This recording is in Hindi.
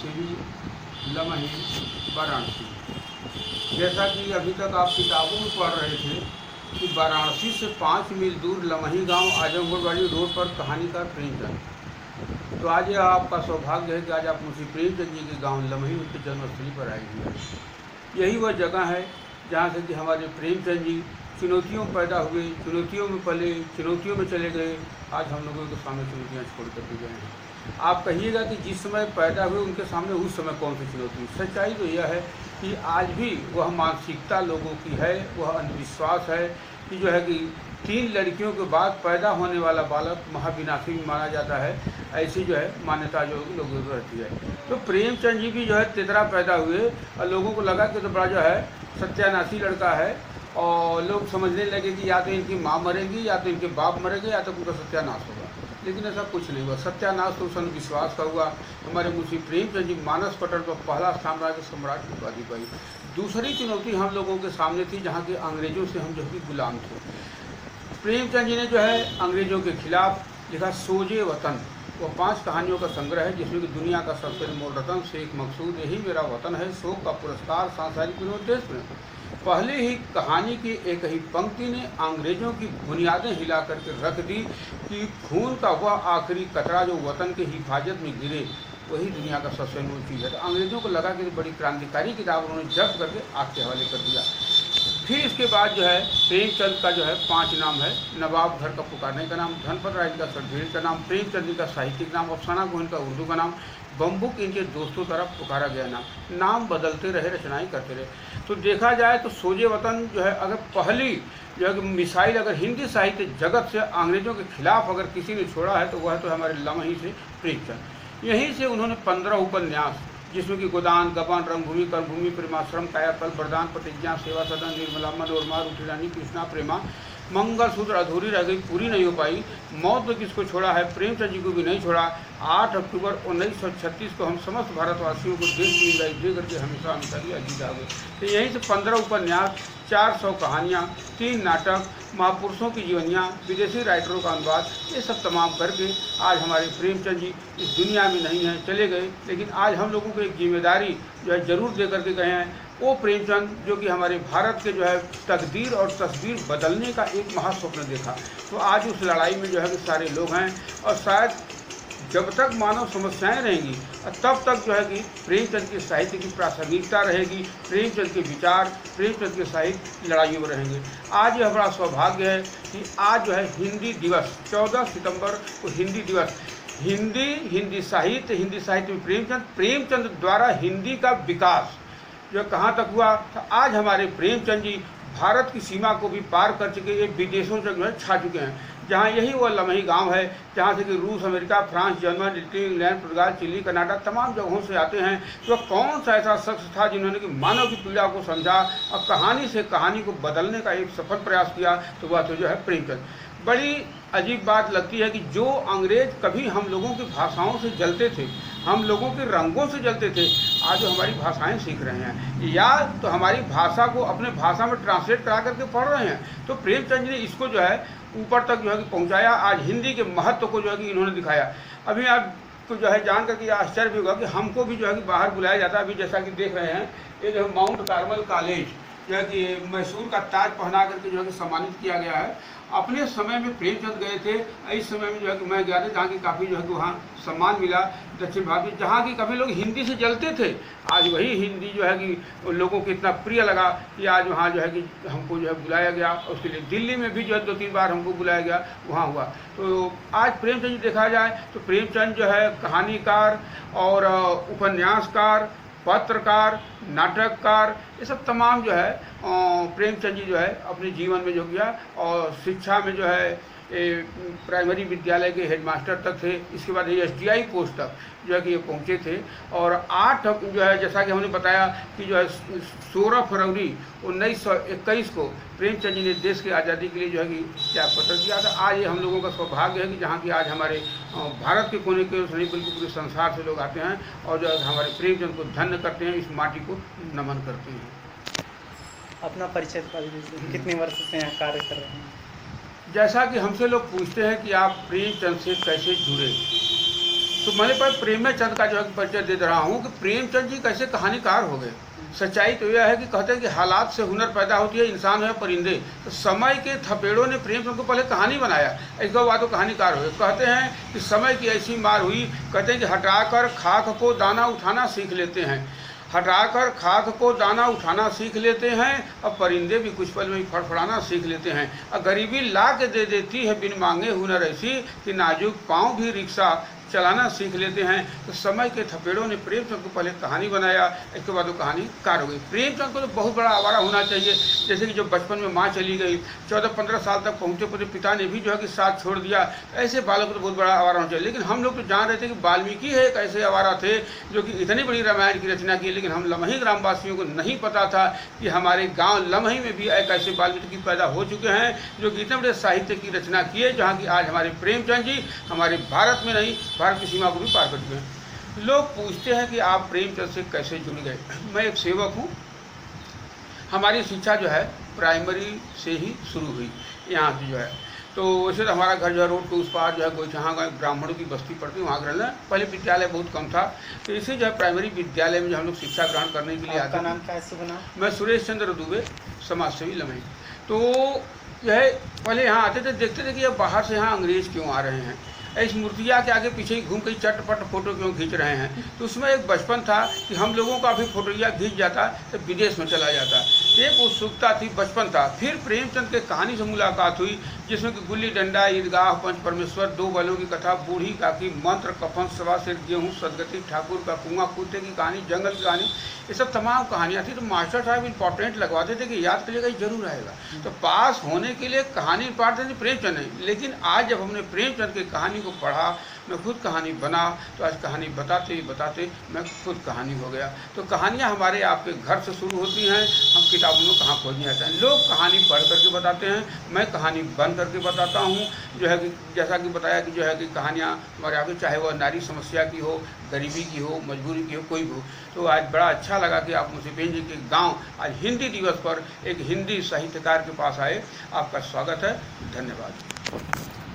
श्री लमही वाराणसी। जैसा कि अभी तक आप किताबों में पढ़ रहे थे कि वाराणसी से 5 मील दूर लमही गांव आजमगढ़वाड़ी रोड पर कहानीकार प्रेमचंद। तो आज यह आपका सौभाग्य है कि आज आप मुंशी प्रेमचंद जी के गांव लमही उनके जन्मस्थली पर आए हुए हैं। यही वह जगह है जहाँ से कि हमारे प्रेमचंद जी चुनौतियों में पैदा हुए, चुनौतियों में पले, चुनौतियों में चले गए। आज हम लोगों के सामने चुनौतियाँ छोड़ करके गए हैं। आप कहिएगा कि जिस समय पैदा हुए उनके सामने उस समय कौन सी चुनौती। सच्चाई तो यह है कि आज भी वह मानसिकता लोगों की है, वह अंधविश्वास है कि जो है कि 3 लड़कियों के बाद पैदा होने वाला बालक महाविनाशी माना जाता है। ऐसी जो है मान्यता जो लोगों को रहती है। तो प्रेमचंद जी भी जो है तेतरा पैदा हुए और लोगों को लगा कि तो बड़ा जो है सत्यानाशी लड़का है, और लोग समझने लगे कि या तो इनकी माँ मरेगी या तो इनके बाप मरेंगे या तो उनका सत्यानाश होगा। लेकिन ऐसा कुछ नहीं हुआ। सत्यानाश तो उस अंधविश्वास का हुआ। हमारे मुंशी प्रेमचंद जी मानस पटल पर पहला साम्राज्य सम्राट की उपाधि पाई। दूसरी चुनौती हम लोगों के सामने थी जहाँ के अंग्रेजों से हम जो कि गुलाम थे। प्रेमचंद जी ने जो है अंग्रेजों के खिलाफ लिखा सोजे वतन। वह 5 कहानियों का संग्रह है जिसमें कि दुनिया का सबसे अनमोल रतन, शेख मकसूद, यही मेरा वतन है, शोक का पुरस्कार, सांसारिक विनोद, देश प्रेम। पहले ही कहानी की एक ही पंक्ति ने अंग्रेजों की बुनियादें हिला करके रख दी कि खून का वह आखिरी कतरा जो वतन के हिफाजत में गिरे वही दुनिया का सबसे अनमोल चीज़ है। तो अंग्रेजों को लगा कि बड़ी क्रांतिकारी किताब उन्होंने जब्त करके आग के हवाले कर दिया। फिर इसके बाद जो है प्रेमचंद का जो है 5 नाम है। नवाब घर का पुकारने का नाम, धनपत राय का सठभेड़ का नाम, प्रेमचंद जी का साहित्यिक नाम, अफसाना गोविंद का उर्दू का नाम, बम्बुक इनके दोस्तों तरफ पुकारा गया नाम बदलते रहे, रचनाएं करते रहे। तो देखा जाए तो सोजे वतन जो है अगर पहली जो है मिसाइल अगर हिंदी साहित्य जगत से अंग्रेजों के खिलाफ अगर किसी ने छोड़ा है तो वह तो हमारे लमही से प्रेमचंद। यहीं से उन्होंने 15 उपन्यास जिसमें कि गोदान, गबन, रंगभूमि, कर्मभूमि, प्रेमाश्रम, कायाकल्प, वरदान, प्रतिज्ञा, सेवा सदन, निर्मला, मनोरमा, रूठी रानी, कृष्णा, प्रेमा, मंगलसूत्र अधूरी रह गई, पूरी नहीं हो पाई, मौत तो किसको छोड़ा है, प्रेमचंद जी को भी नहीं छोड़ा। 8 अक्टूबर 1936 को हम समस्त भारतवासियों को देश की विदाई दे करके हमेशा हमेशा लिए अजीत आ गए। तो यहीं से 15 उपन्यास, 400 कहानियाँ, 3 नाटक, महापुरुषों की जीवनियाँ, विदेशी राइटरों का अनुवाद, ये सब तमाम करके आज हमारे प्रेमचंद जी इस दुनिया में नहीं हैं, चले गए। लेकिन आज हम लोगों को एक जिम्मेदारी जो है ज़रूर दे करके गए हैं। वो प्रेमचंद जो कि हमारे भारत के जो है तकदीर और तस्वीर बदलने का एक महास्वप्न देखा। तो आज उस लड़ाई में जो है कि सारे लोग हैं, और शायद जब तक मानव समस्याएं रहेंगी तब तक जो है कि प्रेमचंद के साहित्य की प्रासंगिकता रहेगी, प्रेमचंद के विचार, प्रेमचंद के साहित्य लड़ाइयों में रहेंगे। आज यह बड़ा सौभाग्य है कि आज जो है हिंदी दिवस 14 सितंबर को हिंदी दिवस, हिंदी साहित्य में प्रेमचंद द्वारा हिंदी का विकास जो कहाँ तक हुआ। तो आज हमारे प्रेमचंद जी भारत की सीमा को भी पार कर चुके, ये विदेशों तक जो है छा चुके हैं। जहाँ यही वो लमही गांव है जहाँ से कि रूस, America, France, German, Italy, England, पुर्तगाल, चिली, कनाडा तमाम जगहों से आते हैं। तो कौन सा ऐसा शख्स था जिन्होंने कि मानव की पीड़ा को समझा और कहानी से कहानी को बदलने का एक सफल प्रयास किया, तो वह तो जो है प्रेमचंद। बड़ी अजीब बात लगती है कि जो अंग्रेज कभी हम लोगों की भाषाओं से जलते थे, हम लोगों के रंगों से जलते थे, आज जो हमारी भाषाएं सीख रहे हैं या तो हमारी भाषा को अपने भाषा में ट्रांसलेट करा करके पढ़ रहे हैं। तो प्रेमचंद जी ने इसको जो है ऊपर तक जो है कि पहुँचाया। आज हिंदी के महत्व को जो है कि इन्होंने दिखाया। अभी आपको जो है जान करके आश्चर्य भी होगा कि हमको भी जो है कि बाहर बुलाया जाता है। अभी जैसा कि देख रहे हैं ये जो माउंट कार्मल कॉलेज जो है कि मैसूर का ताज पहना करके जो है कि सम्मानित किया गया है। अपने समय में प्रेमचंद गए थे, इस समय में जो है कि मैं गया था जहाँ की काफ़ी जो है कि वहाँ सम्मान मिला दक्षिण भारत में, जहाँ की कभी लोग हिंदी से जलते थे। आज वही हिंदी जो है कि लोगों को इतना प्रिय लगा कि आज वहाँ जो है कि हमको जो है बुलाया गया। उसके लिए दिल्ली में भी जो है 2-3 बार हमको बुलाया गया, वहाँ हुआ। तो आज प्रेमचंद जी देखा जाए तो प्रेमचंद जो है कहानीकार और उपन्यासकार, पत्रकार, नाटककार, ये सब तमाम जो है प्रेमचंद जी जो है अपने जीवन में जो किया। और शिक्षा में जो है प्राइमरी विद्यालय के हेडमास्टर तक थे, इसके बाद SDI पोस्ट तक जो है कि ये पहुँचे थे। और 8 जो है जैसा कि हमने बताया कि जो है 16 फरवरी 1921 को प्रेमचंद जी ने देश की आज़ादी के लिए जो है कि त्यागपत्र किया था। आज ये हम लोगों का सौभाग्य है कि जहाँ की आज हमारे भारत के कोने के नहीं बल्कि पूरे संसार से लोग आते हैं और जो है हमारे प्रेमचंद को धन्य करते हैं, इस माटी को नमन करते हैं। अपना परिचय कितने वर्ष से यहाँ कार्य कर रहे हैं? जैसा कि हमसे लोग पूछते हैं कि आप प्रेमचंद से कैसे जुड़े, तो मैंने पर प्रेमचंद का जो है परिचय दे रहा हूँ कि प्रेमचंद जी कैसे कहानीकार हो गए। सच्चाई तो यह है कि कहते हैं कि हालात से हुनर पैदा होती है, इंसान है परिंदे। तो समय के थपेड़ों ने प्रेमचंद को पहले कहानी बनाया, इसके बाद वो कहानीकार हुए। कहते हैं कि समय की ऐसी मार हुई, कहते हैं कि हटाकर खाक को दाना उठाना सीख लेते हैं, हटाकर खाक को दाना उठाना सीख लेते हैं, और परिंदे भी कुछ पल में ही फड़फड़ाना सीख लेते हैं। और गरीबी ला के दे देती है बिन मांगे हुनर ऐसी कि नाजुक पाँव भी रिक्शा चलाना सीख लेते हैं। तो समय के थपेड़ों ने प्रेमचंद को पहले कहानी बनाया, इसके बाद वो कहानी कार हो गई। प्रेमचंद को तो बहुत बड़ा आवारा होना चाहिए, जैसे कि जो बचपन में माँ चली गई, 14-15 साल तक पहुँचे पहुँचे पिता ने भी जो है कि साथ छोड़ दिया, ऐसे बालक को तो बहुत बड़ा आवारा होना चाहिए। लेकिन हम लोग तो जान रहे थे कि वाल्मीकि है एक ऐसे आवारा थे जो कि इतनी बड़ी रामायण की रचना की, लेकिन हम लमही ग्रामवासियों को नहीं पता था कि हमारे गाँव लमही में भी एक ऐसे वाल्मीकि पैदा हो चुके हैं जो कि इतने बड़े साहित्य की रचना किए, जहाँ की आज हमारे प्रेमचंद जी हमारे भारत में नहीं, भारत की सीमा को भी पार कर चुके हैं। लोग पूछते हैं कि आप प्रेमचंद से कैसे जुड़ गए। मैं एक सेवक हूँ, हमारी शिक्षा जो है प्राइमरी से ही शुरू हुई यहाँ से जो है। तो वैसे तो हमारा घर जो है रोड के उस पार जो है गोइठा गाँव ब्राह्मणों की बस्ती पड़ती है, वहाँ ग्रहण है। पहले विद्यालय बहुत कम था, तो इसे जो है प्राइमरी विद्यालय में जो हम लोग शिक्षा ग्रहण करने के लिए आते हैं। नाम क्या है शुभ नाम? मैं सुरेश चंद्र दुबे, समाज सेवी लमही। तो यह पहले यहाँ आते थे, देखते थे कि अब बाहर से यहाँ अंग्रेज क्यों आ रहे हैं, इस मूर्तिया के आगे पीछे ही घूम के चटपट फोटो क्यों खींच रहे हैं। तो उसमें एक बचपन था कि हम लोगों का भी फोटोया खींच जाता तो विदेश में चला जाता, एक उत्सुकता थी, बचपन था। फिर प्रेमचंद के कहानी से मुलाकात हुई, जिसमें कि गुल्ली डंडा, ईदगाह, पंच परमेश्वर, दो बलों की कथा, बूढ़ी काकी, मंत्र, कफन, सवा सिर गेहूँ, सदगति, ठाकुर का कुआं, कुत्ते की कहानी, जंगल की कहानी, ये सब तमाम कहानियाँ थी। तो मास्टर साहब इंपॉर्टेंट लगवाते थे कि याद करिएगा, जरूर आएगा। तो पास होने के लिए कहानी पढ़ते थे, प्रेमचंद नहीं। लेकिन आज जब हमने प्रेमचंद की कहानी को पढ़ा, मैं खुद कहानी बना, तो आज कहानी बताते ही बताते मैं खुद कहानी हो गया। तो कहानियाँ हमारे आपके घर से शुरू होती हैं, हम किताबों में कहाँ खोजने आते हैं। लोग कहानी पढ़ करके बताते हैं, मैं कहानी बन करके बताता हूँ। जो है कि जैसा कि बताया कि जो है कि कहानियाँ हमारे आपके, चाहे वह नारी समस्या की हो, गरीबी की हो, मजबूरी की हो, कोई भी हो। तो आज बड़ा अच्छा लगा कि आप मुंशी प्रेम जी के गाँव आज हिंदी दिवस पर एक हिंदी साहित्यकार के पास आए। आपका स्वागत है, धन्यवाद।